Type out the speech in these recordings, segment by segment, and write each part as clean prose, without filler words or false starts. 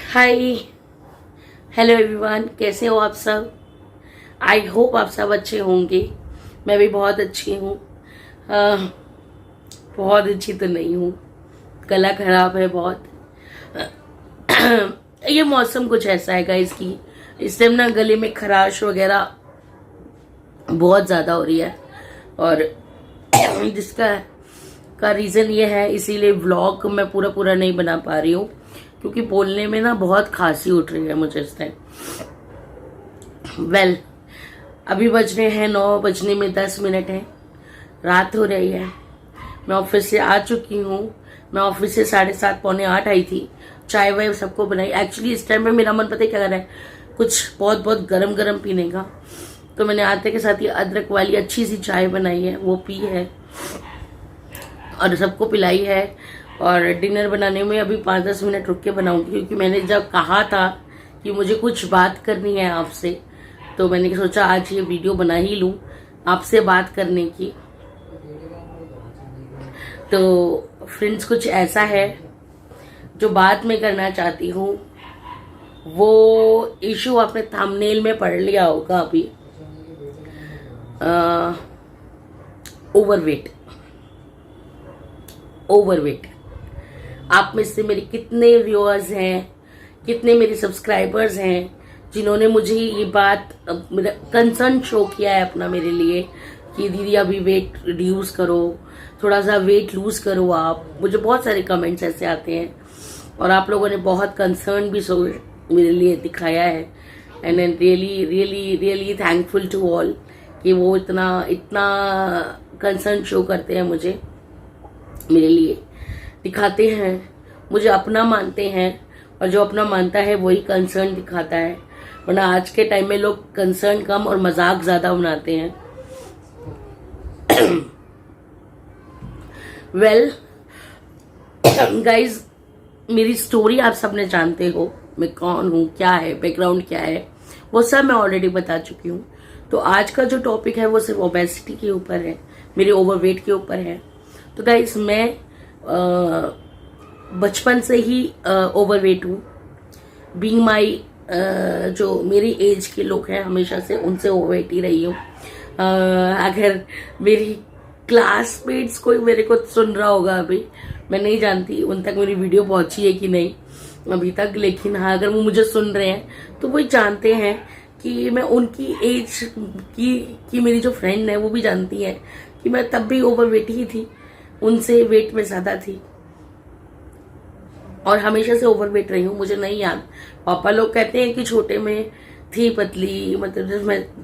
हाय, hello everyone, कैसे हो आप सब। आई होप आप सब अच्छे होंगे। मैं भी बहुत अच्छी हूँ। बहुत अच्छी तो नहीं हूँ, गला खराब है बहुत। ये मौसम कुछ ऐसा है गाइस कि इस टाइम ना गले में खराश वगैरह बहुत ज़्यादा हो रही है। और जिसका रीज़न ये है, इसीलिए व्लॉग मैं पूरा पूरा नहीं बना पा रही हूँ, क्योंकि बोलने में ना बहुत खांसी उठ रही है मुझे इस टाइम। वेल, अभी बज रहे हैं 9 बजने में 10 मिनट है, रात हो रही है। मैं ऑफिस से आ चुकी हूँ। मैं ऑफिस से 7:30 पौने 8 आई थी। चाय वाय सबको बनाई। एक्चुअली इस टाइम में मेरा मन पता है क्या कर रहा है, कुछ बहुत बहुत गरम गरम पीने का। तो मैंने आते के साथ ही अदरक वाली अच्छी सी चाय बनाई है, वो पी है और सबको पिलाई है। और डिनर बनाने में अभी 5-10 मिनट रुक के बनाऊंगी, क्योंकि मैंने जब कहा था कि मुझे कुछ बात करनी है आपसे, तो मैंने सोचा आज ये वीडियो बना ही लूं आपसे बात करने की। तो फ्रेंड्स, कुछ ऐसा है जो बात मैं करना चाहती हूँ। वो इशू आपने थंबनेल में पढ़ लिया होगा अभी। ओवरवेट। आप में से मेरे कितने व्यूअर्स हैं, कितने मेरे सब्सक्राइबर्स हैं जिन्होंने मुझे ये बात, मेरा कंसर्न शो किया है अपना मेरे लिए कि दीदी अभी वेट रिड्यूस करो, थोड़ा सा वेट लूज करो आप। मुझे बहुत सारे कमेंट्स ऐसे आते हैं और आप लोगों ने बहुत कंसर्न भी मेरे लिए दिखाया है। And I really really really thankful to all कि वो इतना इतना कंसर्न शो करते हैं मुझे, मेरे लिए दिखाते हैं, मुझे अपना मानते हैं। और जो अपना मानता है वही कंसर्न दिखाता है, वरना आज के टाइम में लोग कंसर्न कम और मजाक ज्यादा बनाते हैं। वेल गाइज, मेरी स्टोरी आप सबने जानते हो, मैं कौन हूँ, क्या है बैकग्राउंड, क्या है, वो सब मैं ऑलरेडी बता चुकी हूँ। तो आज का जो टॉपिक है वो सिर्फ ओबेसिटी के ऊपर है, मेरे ओवरवेट के ऊपर है। तो गाइज, मैं बचपन से ही ओवरवेट हूँ। बीइंग माई, जो मेरी एज के लोग हैं हमेशा से उनसे ओवरवेट ही रही हूँ। अगर मेरी क्लासमेट्स कोई मेरे को सुन रहा होगा अभी, मैं नहीं जानती उन तक मेरी वीडियो पहुंची है कि नहीं अभी तक, लेकिन हाँ, अगर वो मुझे सुन रहे हैं तो वो जानते हैं कि मैं उनकी एज की मेरी जो फ्रेंड है वो भी जानती है कि मैं तब भी ओवरवेट ही थी, उनसे वेट में ज्यादा थी और हमेशा से ओवरवेट रही हूँ। मुझे नहीं याद, पापा लोग कहते हैं कि छोटे में थी पतली, मतलब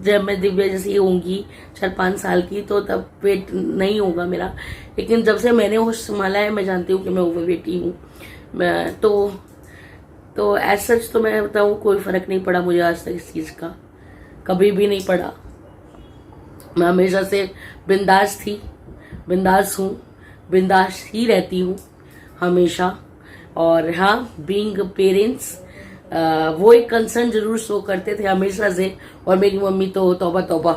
जब मैं दिव्या जैसी होंगी 4-5 साल की तो तब वेट नहीं होगा मेरा। लेकिन जब से मैंने होश संभाला है मैं जानती हूँ कि मैं ओवरवेट ही हूँ। मैं तो एज सच तो मैं बताऊँ, कोई फर्क नहीं पड़ा मुझे आज तक इस चीज का, कभी भी नहीं पड़ा। मैं हमेशा से बिंदास थी, बिंदास हूँ, बिंदास ही रहती हूँ हमेशा। और हाँ, बीइंग पेरेंट्स, वो एक कंसर्न जरूर शो करते थे हमेशा से। और मेरी मम्मी तो तौबा तौबा,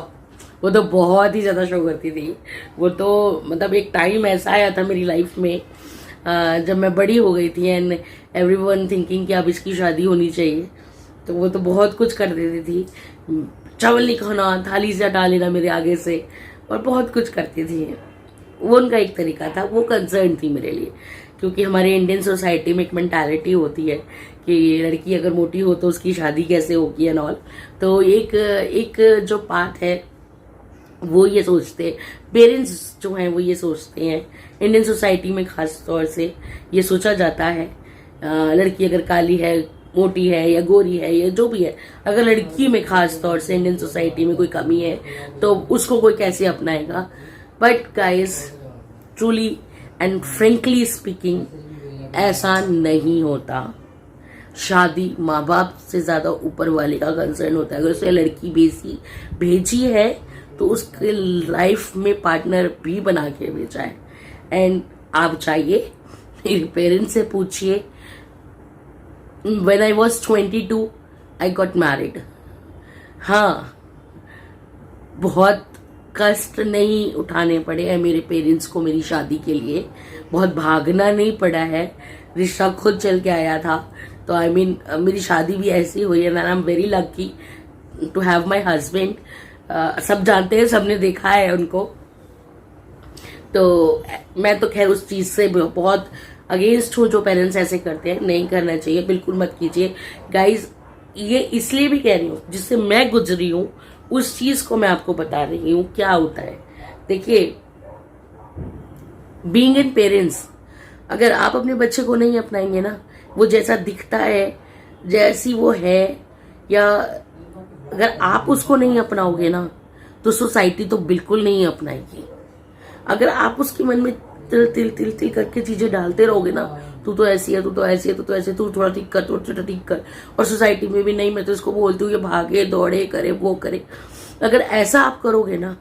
वो तो बहुत ही ज्यादा शो करती थी। वो तो मतलब एक टाइम ऐसा आया था मेरी लाइफ में जब मैं बड़ी हो गई थी एंड एवरीवन थिंकिंग कि अब इसकी शादी होनी चाहिए, तो वो तो बहुत कुछ कर देती थी। चावल नहीं खाना, थाली से हटा लेना मेरे आगे से, और बहुत कुछ करती थी। वो उनका एक तरीका था, वो कंसर्न थी मेरे लिए, क्योंकि हमारे इंडियन सोसाइटी में एक मेंटालिटी होती है कि लड़की अगर मोटी हो तो उसकी शादी कैसे होगी एंड ऑल। तो एक जो पार्ट है वो ये सोचते, पेरेंट्स जो हैं वो ये सोचते हैं, इंडियन सोसाइटी में खास तौर से ये सोचा जाता है, लड़की अगर काली है, मोटी है या गोरी है या जो भी है, अगर लड़की में खास तौर से इंडियन सोसाइटी में कोई कमी है तो उसको कोई कैसे अपनाएगा। But guys, truly and frankly speaking, ऐसा नहीं होता। शादी माँ बाप से ज्यादा ऊपर वाले का कंसर्न होता है। अगर उसे लड़की भेजी है तो उसके लाइफ में पार्टनर भी बना के भेजा है। एंड आप चाहिए मेरे पेरेंट्स से पूछिए, when I was 22 I got married। हाँ, बहुत कष्ट नहीं उठाने पड़े हैं मेरे पेरेंट्स को मेरी शादी के लिए, बहुत भागना नहीं पड़ा है, रिश्ता खुद चल के आया था। तो आई मीन मेरी शादी भी ऐसी हुई है, I am very lucky to have my husband. सब जानते हैं, सबने देखा है उनको। तो मैं तो खैर उस चीज से बहुत अगेंस्ट हूँ जो पेरेंट्स ऐसे करते हैं, नहीं करना चाहिए, बिल्कुल मत कीजिए गाइज। ये इसलिए भी कह रही हूँ जिससे मैं गुजरी हूँ, उस चीज को मैं आपको बता रही हूँ क्या होता है। देखिए, बीइंग एन पेरेंट्स, अगर आप अपने बच्चे को नहीं अपनाएंगे ना, वो जैसा दिखता है, जैसी वो है, या अगर आप उसको नहीं अपनाओगे ना, तो सोसाइटी तो बिल्कुल नहीं अपनाएगी। अगर आप उसके मन में तिल तिल तिल तिल करके चीजें डालते रहोगे ना, तू तो ऐसी है, तू तो ऐसी है, तू तो ऐसे, तू थोड़ा ठीक कर, तू थोड़ा ठीक कर, और सोसाइटी में भी नहीं, मैं तो इसको बोलती हूँ ये भागे दौड़े करे वो करे। अगर ऐसा आप करोगे ना,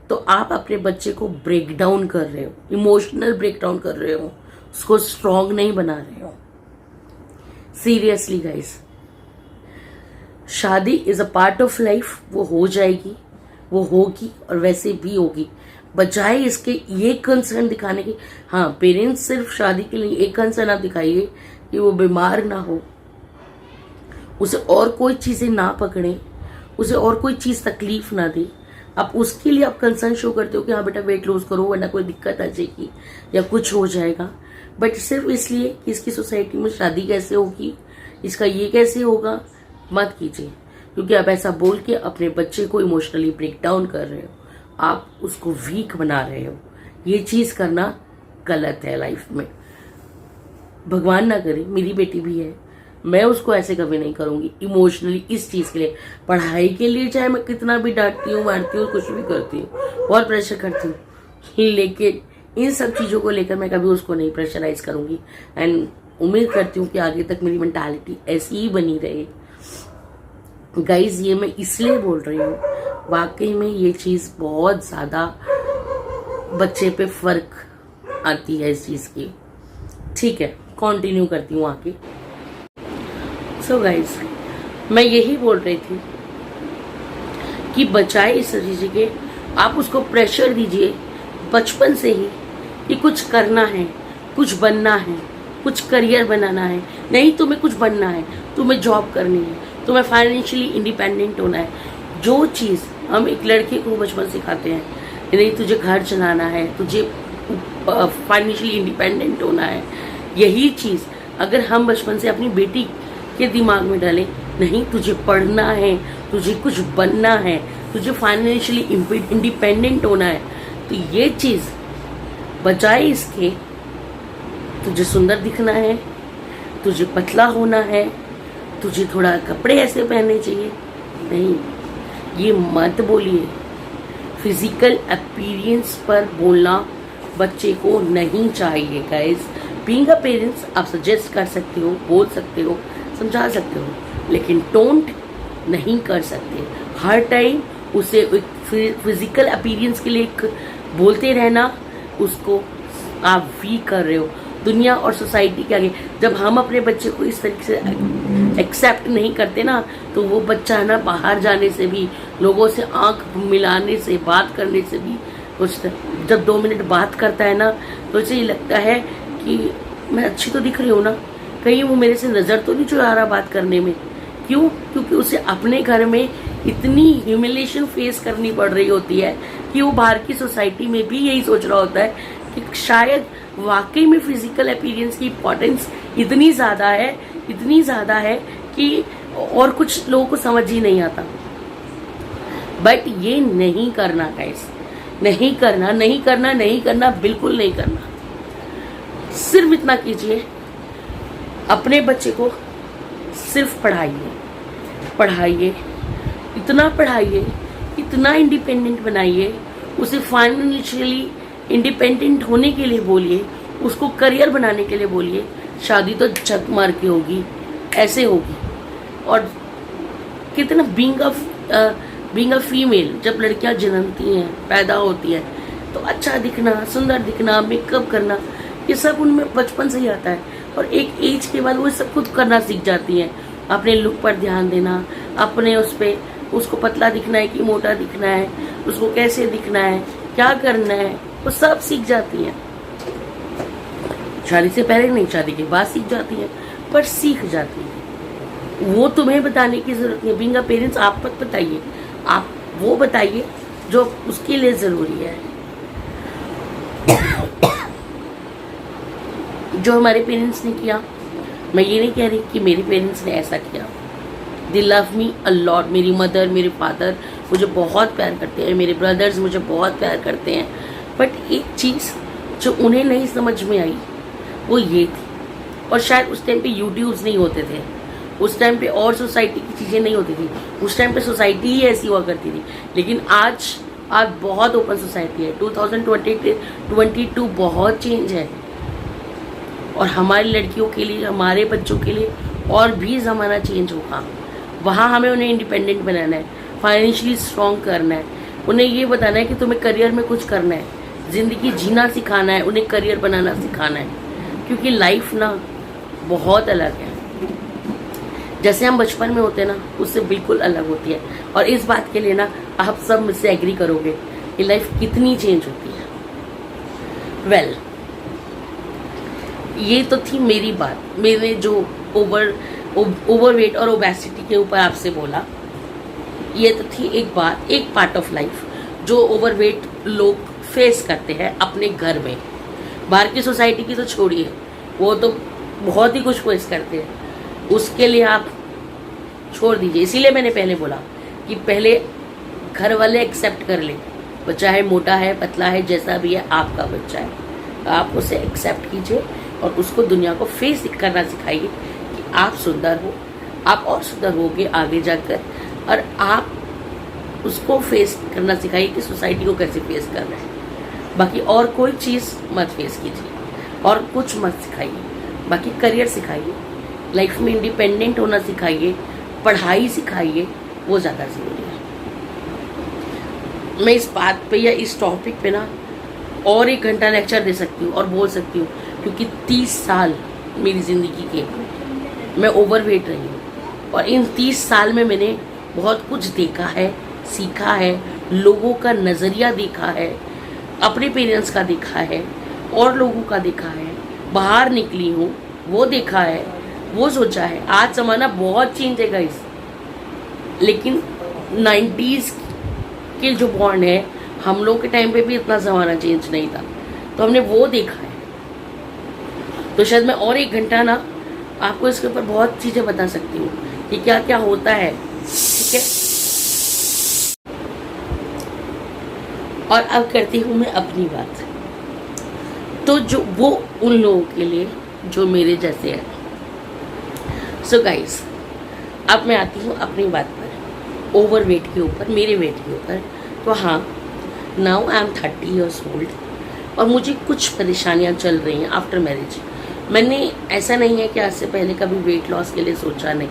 तो आप अपने बच्चे को ब्रेक डाउन कर रहे हो, इमोशनल ब्रेक डाउन कर रहे हो, उसको स्ट्रांग नहीं बना रहे हो। सीरियसली गाइस, शादी is a part of life, वो हो जाएगी, वो होगी, और वैसे भी होगी। बजाय इसके ये कंसर्न दिखाने की, हाँ पेरेंट्स सिर्फ शादी के लिए एक कंसर्न आप दिखाइए कि वो बीमार ना हो, उसे और कोई चीजें ना पकड़े, उसे और कोई चीज तकलीफ ना दे। आप उसके लिए आप कंसर्न शो करते हो कि हाँ बेटा वेट लॉस करो वरना कोई दिक्कत आ जाएगी या कुछ हो जाएगा, बट सिर्फ इसलिए कि इसकी सोसाइटी में शादी कैसे होगी, इसका ये कैसे होगा, मत कीजिए। क्योंकि आप ऐसा बोल के अपने बच्चे को इमोशनली ब्रेक डाउन कर रहे हो, आप उसको वीक बना रहे हो। ये चीज करना गलत है लाइफ में। भगवान ना करे, मेरी बेटी भी है, मैं उसको ऐसे कभी नहीं करूंगी इमोशनली इस चीज के लिए। पढ़ाई के लिए चाहे मैं कितना भी डांटती हूँ, मारती हूँ, कुछ भी करती हूँ, बहुत प्रेशर करती हूँ, लेकिन इन सब चीजों को लेकर मैं कभी उसको नहीं प्रेशराइज करूंगी। एंड उम्मीद करती हूँ कि आगे तक मेरी मेंटालिटी ऐसी ही बनी रहे। गाइज, ये मैं इसलिए बोल रही हूँ, वाकई में ये चीज बहुत ज्यादा बच्चे पे फर्क आती है इस चीज की। ठीक है, कंटिन्यू करती हूँ आगे। सो गाइज, मैं यही बोल रही थी कि बचाए इस चीज के, आप उसको प्रेशर दीजिए बचपन से ही कि कुछ करना है, कुछ बनना है, कुछ करियर बनाना है। नहीं, तुम्हें कुछ बनना है, तुम्हें जॉब करनी है, तुम्हें फाइनेंशियली इंडिपेंडेंट होना है। जो चीज हम एक लड़के को बचपन सिखाते हैं, नहीं तुझे घर चलाना है, तुझे फाइनेंशियली इंडिपेंडेंट होना है, यही चीज अगर हम बचपन से अपनी बेटी के दिमाग में डालें, नहीं तुझे पढ़ना है, तुझे कुछ बनना है, तुझे फाइनेंशियली इंडिपेंडेंट होना है, तो ये चीज बजाय इसके तुझे सुंदर दिखना है, तुझे पतला होना है, तुझे थोड़ा कपड़े ऐसे पहनने चाहिए, नहीं, ये मत बोलिए। फिजिकल अपीयरेंस पर बोलना बच्चे को नहीं चाहिए गाइस। बीइंग अ पेरेंट्स आप सजेस्ट कर सकते हो, बोल सकते हो, समझा सकते हो, लेकिन टोंट नहीं कर सकते। हर टाइम उसे फिजिकल अपीयरेंस के लिए बोलते रहना, उसको आप वीक कर रहे हो दुनिया और सोसाइटी के आगे। जब हम अपने बच्चे को इस तरीके से एक्सेप्ट नहीं करते ना, तो वो बच्चा ना बाहर जाने से भी, लोगों से आंख मिलाने से, बात करने से भी कुछ, जब 2 मिनट बात करता है ना, तो उसे ये लगता है कि मैं अच्छी तो दिख रही हूँ ना, कहीं वो मेरे से नजर तो नहीं चुरा रहा बात करने में। क्यों? क्योंकि उसे अपने घर में इतनी ह्यूमिलेशन फेस करनी पड़ रही होती है कि वो बाहर की सोसाइटी में भी यही सोच रहा होता है कि शायद वाकई में फिजिकल अपीयरेंस की इम्पोर्टेंस इतनी ज्यादा है कि और कुछ लोगों को समझ ही नहीं आता। बट ये नहीं करना गाइस, नहीं करना, बिल्कुल नहीं करना। सिर्फ इतना कीजिए, अपने बच्चे को सिर्फ पढ़ाइए, इतना पढ़ाइए, इतना इंडिपेंडेंट बनाइए, उसे फाइनेंशियली इंडिपेंडेंट होने के लिए बोलिए, उसको करियर बनाने के लिए बोलिए। शादी तो झक मार के होगी, ऐसे होगी। और कितना बीइंग अ फीमेल, जब लड़कियां जन्मती हैं, पैदा होती हैं, तो अच्छा दिखना, सुंदर दिखना, मेकअप करना, ये सब उनमें बचपन से ही आता है। और एक एज के बाद वो सब खुद करना सीख जाती हैं। अपने लुक पर ध्यान देना, अपने उसको पतला दिखना है कि मोटा दिखना है, उसको कैसे दिखना है, क्या करना है, वो सब सीख जाती हैं। शादी से पहले नहीं, शादी के बाद सीख जाती हैं। पर सीख जाती है। वो तुम्हें बताने की जरूरत नहीं, बीइंग अ पेरेंट्स आप मत बताइए, आप वो बताइए जो उसके लिए जरूरी है। जो हमारे पेरेंट्स ने किया, मैं ये नहीं कह रही कि मेरे पेरेंट्स ने ऐसा किया, दे लव मी अ लॉट। मेरी मदर, मेरे फादर मुझे बहुत प्यार करते हैं, मेरे ब्रदर्स मुझे बहुत प्यार करते हैं। बट एक चीज़ जो उन्हें नहीं समझ में आई वो ये थी, और शायद उस टाइम पे यूट्यूब्स नहीं होते थे, उस टाइम पे और सोसाइटी की चीज़ें नहीं होती थी, उस टाइम पे सोसाइटी ही ऐसी हुआ करती थी। लेकिन आज बहुत ओपन सोसाइटी है। 2022 बहुत चेंज है, और हमारी लड़कियों के लिए, हमारे बच्चों के लिए और भी ज़माना चेंज होगा। वहाँ हमें उन्हें इंडिपेंडेंट बनाना है, फाइनेंशियली स्ट्रॉन्ग करना है, उन्हें ये बताना है कि तुम्हें करियर में कुछ करना है, ज़िंदगी जीना सिखाना है, उन्हें करियर बनाना सिखाना है। क्योंकि लाइफ ना बहुत अलग है, जैसे हम बचपन में होते हैं ना, उससे बिल्कुल अलग होती है। और इस बात के लिए ना आप सब मुझसे एग्री करोगे कि लाइफ कितनी चेंज होती है। वेल, ये तो थी मेरी बात, मैंने जो ओवरवेट और ओबेसिटी के ऊपर आपसे बोला। ये तो थी एक बात, एक पार्ट ऑफ लाइफ जो ओवरवेट लोग फेस करते हैं अपने घर में। बाहर की सोसाइटी की तो छोड़िए, वो तो बहुत ही कुछ फेस करते हैं, उसके लिए आप छोड़ दीजिए। इसीलिए मैंने पहले बोला कि पहले घर वाले एक्सेप्ट कर ले, बच्चा है, मोटा है, पतला है, जैसा भी है, आपका बच्चा है, आप उसे एक्सेप्ट कीजिए और उसको दुनिया को फेस करना सिखाइए कि आप सुंदर हो, आप और सुंदर होगे आगे जाकर, और आप उसको फेस करना सिखाइए कि सोसाइटी को कैसे फेस करना है। बाकी और कोई चीज़ मत फेस कीजिए और कुछ मत सिखाइए। बाकी करियर सिखाइए, लाइफ में इंडिपेंडेंट होना सिखाइए, पढ़ाई सिखाइए, वो ज़्यादा ज़रूरी है। मैं इस बात पे या इस टॉपिक पे ना और 1 घंटा लेक्चर दे सकती हूँ और बोल सकती हूँ, क्योंकि 30 साल मेरी ज़िंदगी के मैं ओवरवेट रही हूँ, और इन 30 साल में मैंने बहुत कुछ देखा है, सीखा है, लोगों का नज़रिया देखा है, अपने पेरेंट्स का देखा है, और लोगों का देखा है, बाहर निकली हूँ, वो देखा है, वो सोचा है। आज ज़माना बहुत चेंज है गाइस, लेकिन 90s के जो बॉन्ड है, हम लोग के टाइम पे भी इतना ज़माना चेंज नहीं था, तो हमने वो देखा है। तो शायद मैं और 1 घंटा ना आपको इसके ऊपर बहुत चीज़ें बता सकती हूँ कि क्या क्या होता है, ठीक है। और अब करती हूँ मैं अपनी बात। तो जो वो उन लोगों के लिए जो मेरे जैसे हैं। सो गाइस, अब मैं आती हूँ अपनी बात पर, ओवरवेट के ऊपर, मेरे वेट के ऊपर। तो हाँ, now I am 30 years old, और मुझे कुछ परेशानियाँ चल रही हैं आफ्टर मैरिज। मैंने ऐसा नहीं है कि आज से पहले कभी वेट लॉस के लिए सोचा नहीं,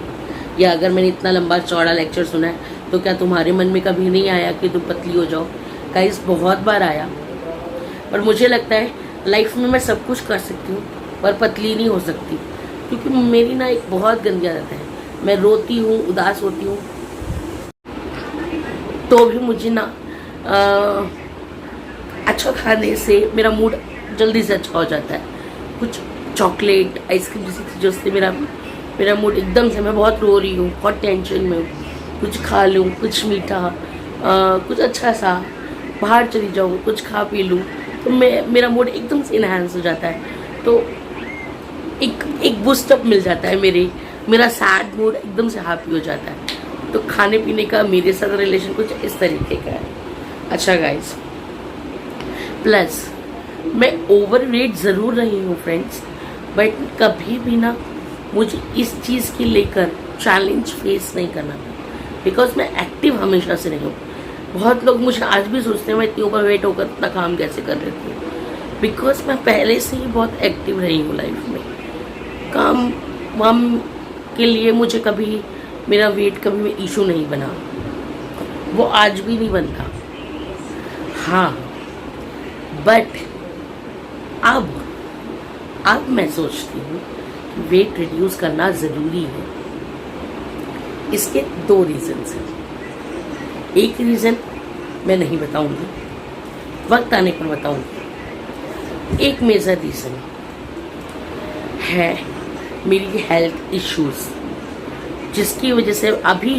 या अगर मैंने इतना लंबा चौड़ा लेक्चर सुना है तो क्या तुम्हारे मन में कभी नहीं आया कि तुम पतली हो जाओ? गाइस, बहुत बार आया, पर मुझे लगता है लाइफ में मैं सब कुछ कर सकती हूँ पर पतली नहीं हो सकती, क्योंकि मेरी ना एक बहुत गंदी आदत है, मैं रोती हूँ, उदास होती हूँ तो भी मुझे ना अच्छा खाने से मेरा मूड जल्दी से अच्छा हो जाता है। कुछ चॉकलेट, आइसक्रीम जैसी चीज़ों से मेरा मूड एकदम से, मैं बहुत रो रही हूँ, बहुत टेंशन में हूँ, कुछ खा लूँ, कुछ मीठा, कुछ अच्छा सा, बाहर चली जाऊँ, कुछ खा पी लूँ, तो मेरा मूड एकदम से इन्हांस हो जाता है। तो एक बूस्टअप मिल जाता है, मेरा सैड मूड एकदम से हैप्पी हो जाता है। तो खाने पीने का मेरे साथ रिलेशन कुछ इस तरीके का है। अच्छा गाइस, प्लस मैं ओवरवेट ज़रूर रही हूँ फ्रेंड्स, बट कभी भी ना मुझे इस चीज़ की लेकर चैलेंज फेस नहीं करना, बिकॉज मैं एक्टिव हमेशा से रही हूँ। बहुत लोग मुझे आज भी सोचते हैं मैं इतनी ओवरवेट होकर इतना काम कैसे कर रही हूँ, बिकॉज मैं पहले से ही बहुत एक्टिव रही हूँ लाइफ में। काम वाम के लिए मुझे कभी मेरा वेट कभी इशू नहीं बना, वो आज भी नहीं बनता। हाँ, बट अब मैं सोचती हूँ कि वेट रिड्यूस करना ज़रूरी है। इसके 2 रीज़न्स हैं। एक रीज़न मैं नहीं बताऊँगी, वक्त आने पर बताऊँगी। एक मेजर रीज़न है मेरी हेल्थ इश्यूज, जिसकी वजह से अभी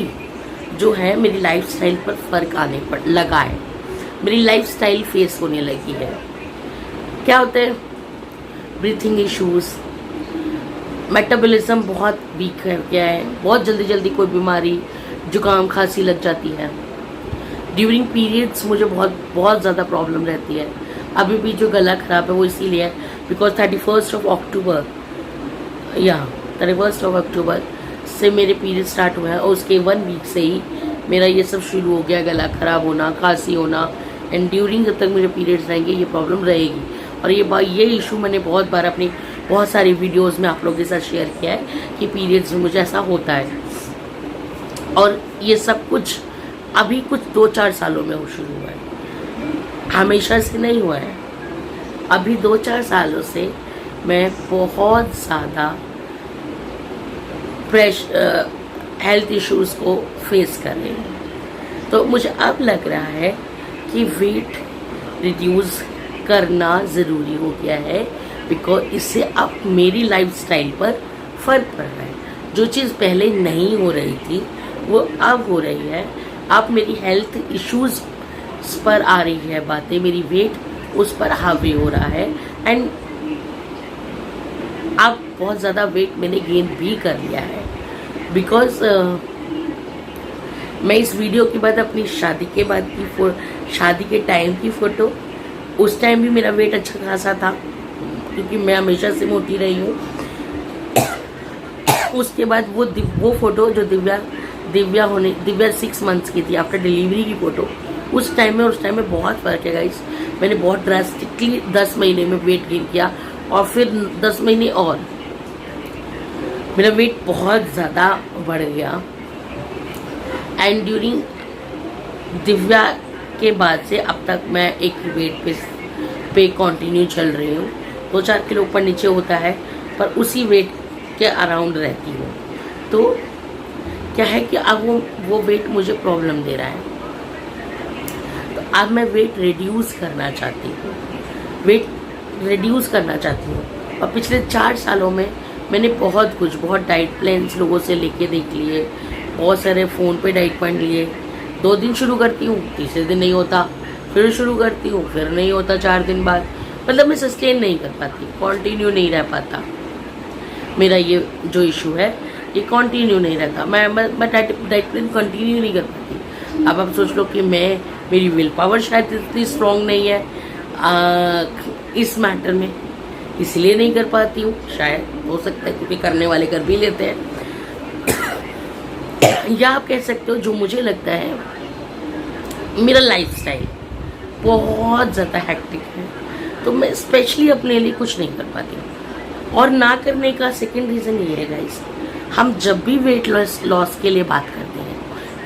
जो है मेरी लाइफस्टाइल पर फ़र्क आने पर लगा है, मेरी लाइफस्टाइल फेस होने लगी है। क्या होता है? ब्रीथिंग इश्यूज, मेटाबॉलिज्म बहुत वीक है, क्या है, बहुत जल्दी जल्दी कोई बीमारी, जुकाम खांसी लग जाती है। ड्यूरिंग पीरियड्स मुझे बहुत ज़्यादा प्रॉब्लम रहती है। अभी भी जो गला ख़राब है वो इसीलिए है बिकॉज 31 अक्टूबर से मेरे पीरियड स्टार्ट हुआ है और उसके 1 वीक से ही मेरा ये सब शुरू हो गया, गला ख़राब होना, खांसी होना। एंड ड्यूरिंग जब तक मुझे पीरियड्स रहेंगे ये प्रॉब्लम रहेगी। और ये इशू मैंने बहुत बार अपनी बहुत सारी वीडियोस में आप लोगों के साथ शेयर किया है कि पीरियड्स में मुझे ऐसा होता है। और ये सब कुछ अभी कुछ 2-4 सालों में हो शुरू हुआ है, हमेशा से नहीं हुआ है। अभी 2-4 सालों से मैं बहुत ज़्यादा हेल्थ इश्यूज को फेस कर रही हूँ। तो मुझे अब लग रहा है कि वेट रिड्यूस करना ज़रूरी हो गया है बिकॉज इससे अब मेरी लाइफस्टाइल पर फ़र्क पड़ रहा है। जो चीज़ पहले नहीं हो रही थी वो अब हो रही है। अब मेरी हेल्थ इश्यूज पर आ रही है बातें, मेरी वेट उस पर हावी हो रहा है। एंड अब बहुत ज़्यादा वेट मैंने गेन भी कर लिया है बिकॉज मैं इस वीडियो के बाद अपनी शादी के बाद की शादी के टाइम की फ़ोटो, उस टाइम भी मेरा वेट अच्छा खासा था क्योंकि मैं हमेशा से मोटी रही हूँ। उसके बाद वो फ़ोटो जो दिव्या 6 मंथ्स की थी आफ्टर डिलीवरी की फ़ोटो, उस टाइम में बहुत फ़र्क है गाइस। मैंने बहुत ड्रास्टिकली 10 महीने में वेट गेन किया और फिर 10 महीने और मेरा वेट बहुत ज़्यादा बढ़ गया। एंड ड्यूरिंग दिव्या के बाद से अब तक मैं एक वेट पे कंटिन्यू चल रही हूँ। 2-4 किलो ऊपर नीचे होता है पर उसी वेट के अराउंड रहती हूँ। तो क्या है कि अब वो वेट मुझे प्रॉब्लम दे रहा है, तो अब मैं वेट रिड्यूस करना चाहती हूँ। और पिछले 4 सालों में मैंने बहुत डाइट प्लान्स लोगों से लेके देख लिए, बहुत सारे फ़ोन पे डाइट प्लान लिए। 2 दिन शुरू करती हूँ, तीसरे दिन नहीं होता, फिर शुरू करती हूँ, फिर नहीं होता 4 दिन बाद। मतलब मैं सस्टेन नहीं कर पाती, कंटिन्यू नहीं रह पाता। मेरा ये जो इशू है ये कंटिन्यू नहीं रहता। मैं डाइट प्लान कंटिन्यू नहीं कर पाती। अब आप सोच लो कि मेरी विल पावर शायद इतनी स्ट्रॉन्ग नहीं है इस मैटर में, इसलिए नहीं कर पाती हूँ। शायद हो सकता है क्योंकि करने वाले कर भी लेते हैं। या आप कह सकते हो जो मुझे लगता है मेरा लाइफस्टाइल बहुत ज़्यादा हेक्टिक है, तो मैं स्पेशली अपने लिए कुछ नहीं कर पाती हूँ। और ना करने का सेकंड रीज़न ये है गाइस, हम जब भी वेट लॉस के लिए बात करते हैं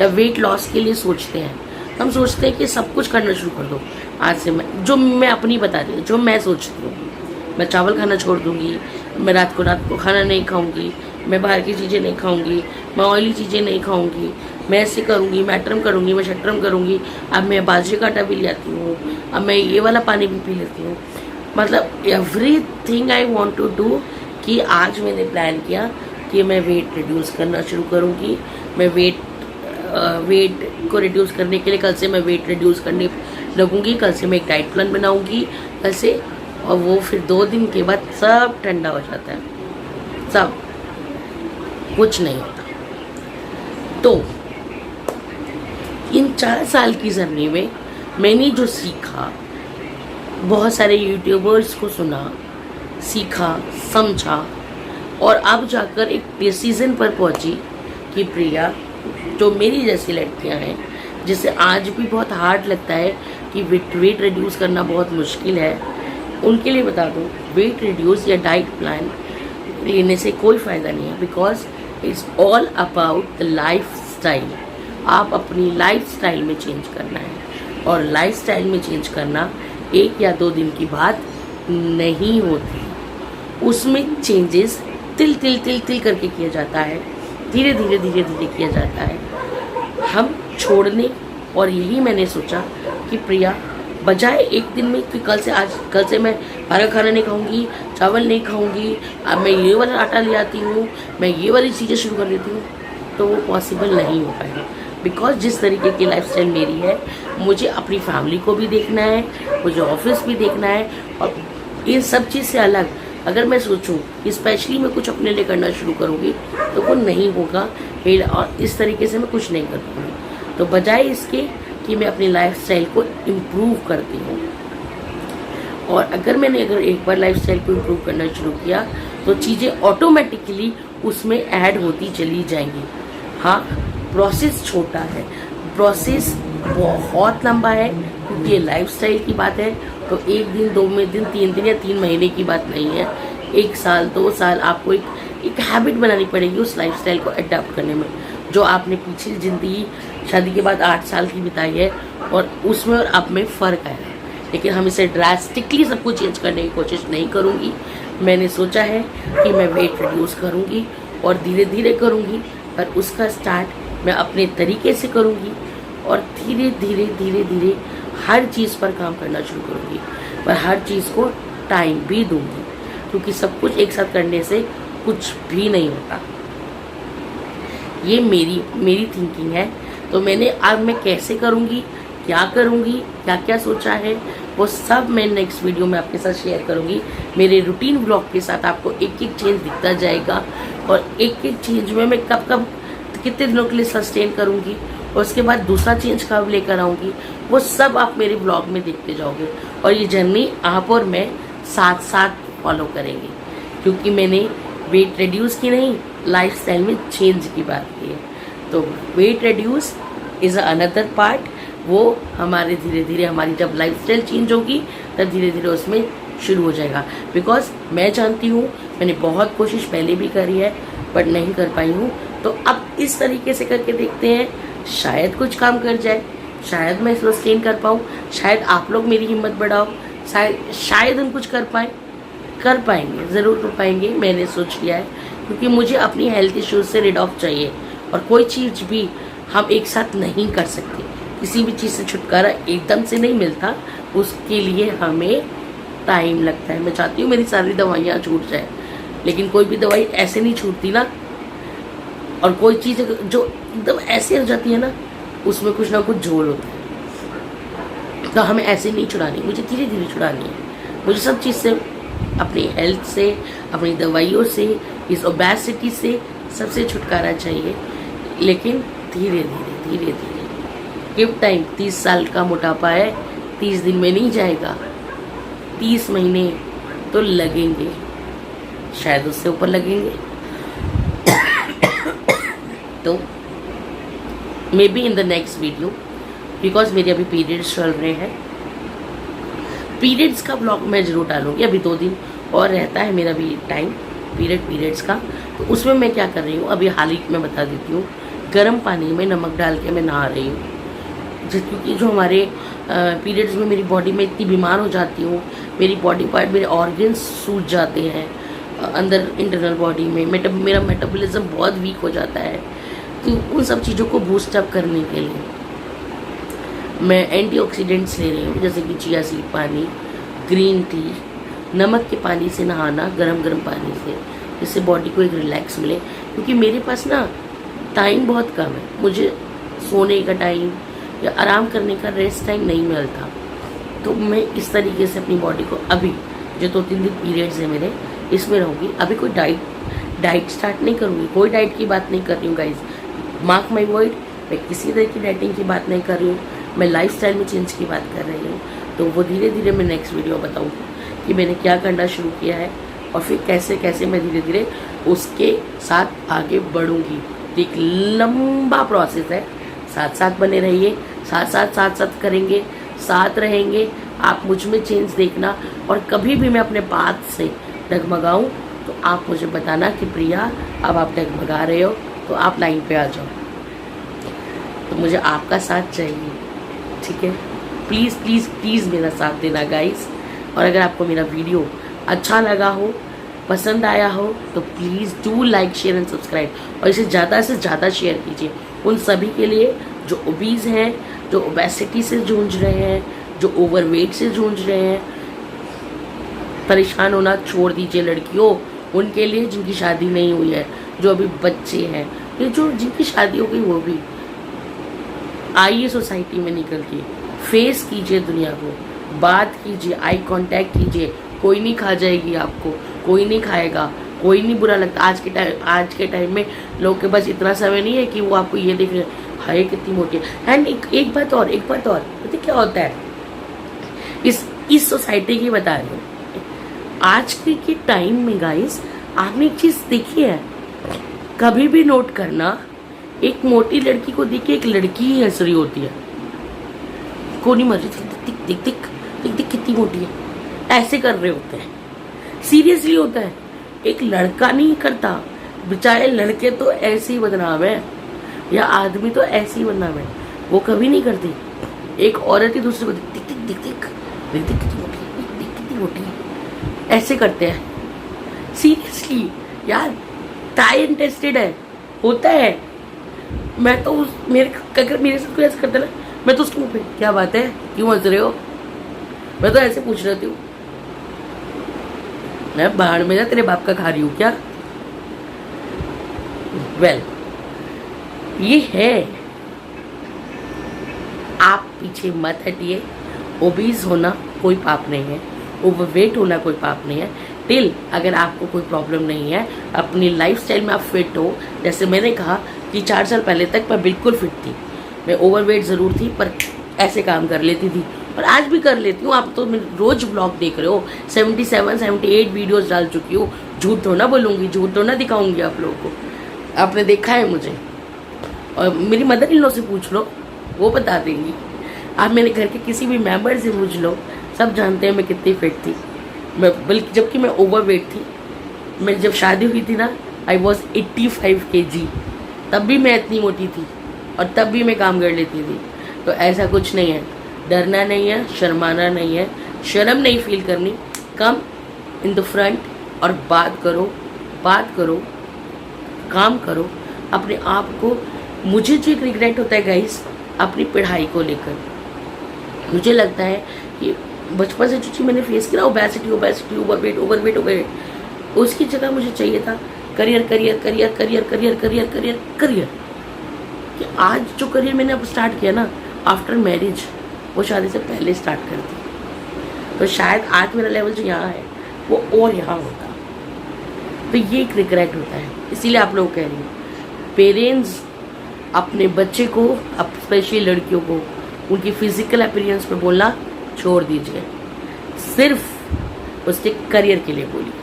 या वेट लॉस के लिए सोचते हैं, हम सोचते हैं कि सब कुछ करना शुरू कर दो आज से। मैं अपनी बता रही हूँ, जो मैं सोचती हूँ, मैं चावल खाना छोड़ दूँगी, मैं रात को खाना नहीं खाऊँगी, मैं बाहर की चीज़ें नहीं खाऊँगी, मैं ऑयली चीज़ें नहीं खाऊँगी, मैं ऐसे करूँगी, मैं अटरम करूँगी, मैं शटरम करूँगी। अब मैं बाजरे का आटा भी ले आती हूँ, अब मैं ये वाला पानी भी पी लेती हूँ। मतलब everything I want to do कि आज मैंने प्लान किया कि मैं वेट रिड्यूस करना शुरू करूँगी। मैं वेट को रिड्यूस करने के लिए कल से मैं वेट रिड्यूस करने लगूँगी। कल से मैं एक डाइट प्लान बनाऊँगी कल से, और वो फिर 2 दिन के बाद सब ठंडा हो जाता है, सब कुछ नहीं होता। तो इन 4 साल की जर्नी में मैंने जो सीखा, बहुत सारे यूट्यूबर्स को सुना, सीखा, समझा, और अब जाकर एक डिसीजन पर पहुंची कि प्रिया, जो मेरी जैसी लड़कियां हैं जिसे आज भी बहुत हार्ड लगता है कि वेट रिड्यूस करना बहुत मुश्किल है, उनके लिए बता दूं वेट रिड्यूस या डाइट प्लान लेने से कोई फ़ायदा नहीं है because it's all about the life style. आप अपनी लाइफ स्टाइल में चेंज करना है, और लाइफ स्टाइल में चेंज करना 1 या 2 दिन की बात नहीं होती। उसमें चेंजेस तिल करके किया जाता है, धीरे धीरे किया जाता है। हम छोड़ने, और यही मैंने सोचा कि प्रिया बजाय एक दिन में कि कल से मैं बाहर का खाना नहीं खाऊंगी, चावल नहीं खाऊंगी, अब मैं ये वाला आटा ले आती हूँ, मैं ये वाली चीज़ें शुरू कर देती हूँ, तो वो पॉसिबल नहीं हो पाएगा। बिकॉज जिस तरीके की लाइफस्टाइल मेरी है, मुझे अपनी फैमिली को भी देखना है, मुझे ऑफिस भी देखना है, और इन सब चीज़ से अलग अगर मैं सोचूं कि स्पेशली मैं कुछ अपने लिए करना शुरू करूँगी तो वो नहीं होगा, और इस तरीके से मैं कुछ नहीं कर पाऊँगी। तो बजाय इसके कि मैं अपनी लाइफस्टाइल को इम्प्रूव करती हूँ, और अगर एक बार लाइफस्टाइल को इम्प्रूव करना शुरू किया तो चीज़ें ऑटोमेटिकली उसमें ऐड होती चली जाएंगी। हाँ, प्रोसेस छोटा है, प्रोसेस बहुत लंबा है, क्योंकि ये लाइफस्टाइल की बात है। तो एक दिन, 2 दिन, 3 दिन या 3 महीने की बात नहीं है, 1 साल 2 साल आपको एक हैबिट बनानी पड़ेगी उस लाइफस्टाइल को अडॉप्ट करने में, जो आपने पिछली ज़िंदगी शादी के बाद 8 साल की बिताई है, और उसमें और अब में फ़र्क आया है। लेकिन हम इसे ड्रास्टिकली सब कुछ चेंज करने की कोशिश नहीं करूँगी। मैंने सोचा है कि मैं वेट रिड्यूस करूँगी और धीरे धीरे करूँगी, पर उसका स्टार्ट मैं अपने तरीके से करूँगी, और धीरे धीरे धीरे धीरे हर चीज़ पर काम करना शुरू करूँगी, पर हर चीज़ को टाइम भी दूँगी, क्योंकि सब कुछ एक साथ करने से कुछ भी नहीं होता। ये मेरी थिंकिंग है। तो मैं कैसे करूँगी, क्या करूँगी, क्या क्या सोचा है, वो सब मैं नेक्स्ट वीडियो में आपके साथ शेयर करूँगी। मेरे रूटीन व्लॉग के साथ आपको एक एक चेंज दिखता जाएगा, और एक एक चेंज में मैं कब कितने दिनों के लिए सस्टेन करूँगी, और उसके बाद दूसरा चेंज कब लेकर आऊँगी, वो सब आप मेरे ब्लॉग में देखते जाओगे। और ये जर्नी आप और मैं साथ साथ फॉलो करेंगे, क्योंकि मैंने वेट रिड्यूस की नहीं, लाइफस्टाइल में चेंज की बात की है। तो weight reduce is another part, वो हमारे धीरे धीरे हमारी जब लाइफस्टाइल चेंज होगी तब धीरे धीरे उसमें शुरू हो जाएगा। बिकॉज मैं जानती हूँ, मैंने बहुत कोशिश पहले भी करी है, बट नहीं कर पाई हूँ। तो अब इस तरीके से करके देखते हैं, शायद कुछ काम कर जाए, शायद मैं सस्टेन कर पाऊँ, शायद आप लोग मेरी हिम्मत बढ़ाओ, शायद हम कुछ कर पाएंगे, ज़रूर कर पाएंगे। मैंने सोच लिया है, क्योंकि मुझे अपनी हेल्थ इश्यूज से रिड ऑफ चाहिए, और कोई चीज़ भी हम एक साथ नहीं कर सकते। किसी भी चीज़ से छुटकारा एकदम से नहीं मिलता, उसके लिए हमें टाइम लगता है। मैं चाहती हूँ मेरी सारी दवाइयाँ छूट जाए, लेकिन कोई भी दवाई ऐसे नहीं छूटती ना, और कोई चीज़ जो एकदम ऐसे हो जाती है ना, उसमें कुछ ना कुछ झोल होता है। तो हमें ऐसे नहीं छुड़ानी, मुझे धीरे धीरे छुड़ानी है। मुझे सब चीज़ से, अपनी हेल्थ से, अपनी दवाइयों से, इस ओबेसिटी से, सबसे छुटकारा चाहिए, लेकिन धीरे धीरे धीरे धीरे। Give time. 30 साल का मोटापा है, 30 दिन में नहीं जाएगा, 30 महीने तो लगेंगे, शायद उससे ऊपर लगेंगे। तो may be in the next video, because मेरे अभी पीरियड्स चल रहे हैं, पीरियड्स का ब्लॉग मैं जरूर डालूंगी। अभी 2 दिन और रहता है मेरा भी टाइम पीरियड्स का, तो उसमें मैं क्या कर रही हूँ अभी हाल ही में बता देती हूँ। गर्म पानी में नमक डाल के मैं नहा रही हूँ, क्योंकि जो हमारे पीरियड्स में मेरी बॉडी में इतनी बीमार हो जाती हूँ, मेरी बॉडी पार्ट, मेरे ऑर्गन्स सूज जाते हैं अंदर इंटरनल बॉडी में, मेरा मेटाबॉलिज्म बहुत वीक हो जाता है। तो उन सब चीज़ों को बूस्ट अप करने के लिए मैं एंटीऑक्सीडेंट्स ले रही हूँ, जैसे कि चिया सीड पानी, ग्रीन टी, नमक के पानी से नहाना, गरम पानी से, जिससे बॉडी को एक रिलैक्स मिले। क्योंकि मेरे पास ना टाइम बहुत कम है, मुझे सोने का टाइम या आराम करने का रेस्ट टाइम नहीं मिलता। तो मैं इस तरीके से अपनी बॉडी को, अभी जो 2-3 दिन पीरियड्स है मेरे, इसमें रहूँगी। अभी कोई डाइट स्टार्ट नहीं करूँगी, कोई डाइट की बात नहीं कर रही हूँ गाइज, मार्क माई वर्ड, मैं किसी तरह की डाइटिंग की बात नहीं कर रही हूँ, मैं लाइफस्टाइल में चेंज की बात कर रही हूँ। तो वो धीरे धीरे मैं नेक्स्ट वीडियो बताऊँगी कि मैंने क्या करना शुरू किया है, और फिर कैसे कैसे मैं धीरे धीरे उसके साथ आगे बढ़ूँगी। एक लंबा प्रोसेस है, साथ साथ बने रहिए, साथ करेंगे, साथ रहेंगे। आप मुझ में चेंज देखना, और कभी भी मैं अपने बात से डगमगाऊँ तो आप मुझे बताना कि प्रिया अब आप डगमगा रहे हो, तो आप लाइन पे आ जाओ। तो मुझे आपका साथ चाहिए, ठीक है? प्लीज़ प्लीज़ प्लीज़ मेरा साथ देना गाइस। और अगर आपको मेरा वीडियो अच्छा लगा हो, पसंद आया हो, तो please do like, share and subscribe, और इसे ज़्यादा से ज़्यादा शेयर कीजिए उन सभी के लिए जो ओबीज हैं, जो ओबेसिटी से जूझ रहे हैं, जो ओवरवेट से जूझ रहे हैं, परेशान होना छोड़ दीजिए लड़कियों, उनके लिए जिनकी शादी नहीं हुई है, जो अभी बच्चे हैं, ये जो जिनकी शादी हो गई वो भी आइए सोसाइटी में निकल के फेस कीजिए दुनिया को, बात कीजिए, आई कांटेक्ट कीजिए। कोई नहीं खा जाएगी आपको, कोई नहीं खाएगा, कोई नहीं बुरा लगता। आज के टाइम में लोगों के पास इतना समय नहीं है कि वो आपको ये देख रहे हाय कितनी मोटी है। एंड एक बात और पता क्या होता है, इस सोसाइटी की बता रही हूँ, आज के टाइम में गाइस आपने एक चीज देखी है, कभी भी नोट करना, एक मोटी लड़की को देख के एक लड़की ही हंस रही होती है, को नहीं मर रही, दिख कितनी मोटी है, ऐसे कर रहे होते हैं। सीरियसली होता है, एक लड़का नहीं करता, बेचारे लड़के तो ऐसे ही बदनाम है या आदमी तो ऐसे ही बदनाम है, वो कभी नहीं करती। एक औरत ही दूसरे को दिख कितनी मोटी है, ऐसे करते हैं। सीरियसली यार, टाइम टेस्टेड है, होता है। मैं तो अगर मेरे साथ कोई ऐसा करता ना, मैं तो उसके मुंह पे क्या बात है, क्यों हंस रहे हो, मैं तो ऐसे पूछ रही हूँ, मैं बाहर में जा तेरे बाप का खा रही हूँ क्या। वेल ये है, आप पीछे मत हटिए। ओबीज होना कोई पाप नहीं है, ओवरवेट होना कोई पाप नहीं है। टिल अगर आपको कोई प्रॉब्लम नहीं है, अपनी लाइफस्टाइल में आप फिट हो, जैसे मैंने कहा कि 4 साल पहले तक मैं बिल्कुल फिट थी, मैं ओवरवेट ज़रूर थी पर ऐसे काम कर लेती थी, और आज भी कर लेती हूँ। आप तो रोज ब्लॉग देख रहे हो, 77-78 वीडियोस डाल चुकी हूँ, झूठ तो ना बोलूँगी, झूठ तो ना दिखाऊंगी आप लोगों को, आपने देखा है मुझे। और मेरी मदर इन लॉ से पूछ लो, वो बता देंगी। आप मेरे घर के किसी भी मेंबर से पूछ लो, सब जानते हैं मैं कितनी फिट थी। मैं बल्कि जबकि मैं ओवरवेट थी, मेरी जब शादी हुई थी ना, आई वॉज 85 kg, तब भी मैं इतनी मोटी थी और तब भी मैं काम कर लेती थी। तो ऐसा कुछ नहीं है, डरना नहीं है, शर्माना नहीं है, शर्म नहीं फील करनी। कम इन द फ्रंट और बात करो, काम करो अपने आप को। मुझे जो एक रिग्रेट होता है गाइस, अपनी पढ़ाई को लेकर, मुझे लगता है कि बचपन से जो चीज़ मैंने फेस किया, ओबेसिटी, ओवरवेट, उसकी जगह मुझे चाहिए था करियर। कि आज जो करियर मैंने अब स्टार्ट किया ना आफ्टर मैरिज, वो शादी से पहले स्टार्ट कर दी, तो शायद आज मेरा लेवल जो यहाँ है वो और यहाँ होता। तो ये एक रिग्रेट होता है। इसीलिए आप लोग कह रही हूँ, पेरेंट्स अपने बच्चे को, स्पेशली लड़कियों को, उनकी फिजिकल अपीयरेंस पे बोलना छोड़ दीजिए, सिर्फ उसके करियर के लिए बोलिए।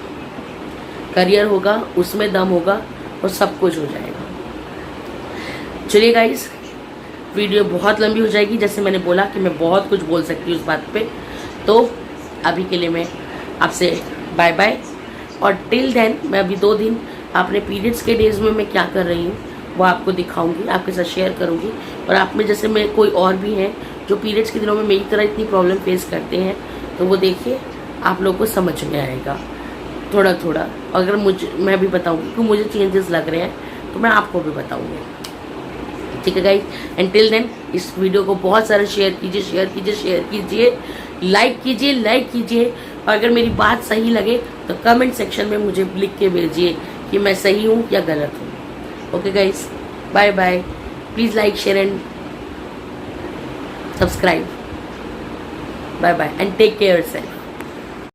करियर होगा, उसमें दम होगा और सब कुछ हो जाएगा। चलिए गाइस, वीडियो बहुत लंबी हो जाएगी, जैसे मैंने बोला कि मैं बहुत कुछ बोल सकती हूँ इस बात पे। तो अभी के लिए मैं आपसे बाय बाय, और टिल देन मैं अभी 2 दिन अपने पीरियड्स के डेज में मैं क्या कर रही हूँ वो आपको दिखाऊंगी, आपके साथ शेयर करूँगी। और आप में जैसे मैं कोई और भी हैं जो पीरियड्स के दिनों में मेरी तरह इतनी प्रॉब्लम फेस करते हैं, तो वो देखिए आप लोगों को समझ में आएगा थोड़ा थोड़ा। अगर मैं भी बताऊँगी कि मुझे चेंजेस लग रहे हैं तो मैं आपको भी बताऊँगी, ठीक है गाइस। एंड टिल देन इस वीडियो को बहुत सारा शेयर कीजिए, लाइक कीजिए। और अगर मेरी बात सही लगे तो कमेंट सेक्शन में मुझे लिख के भेजिए कि मैं सही हूँ या गलत हूँ। Okay guys, bye bye. Please like, share and subscribe. Bye bye and take care yourself.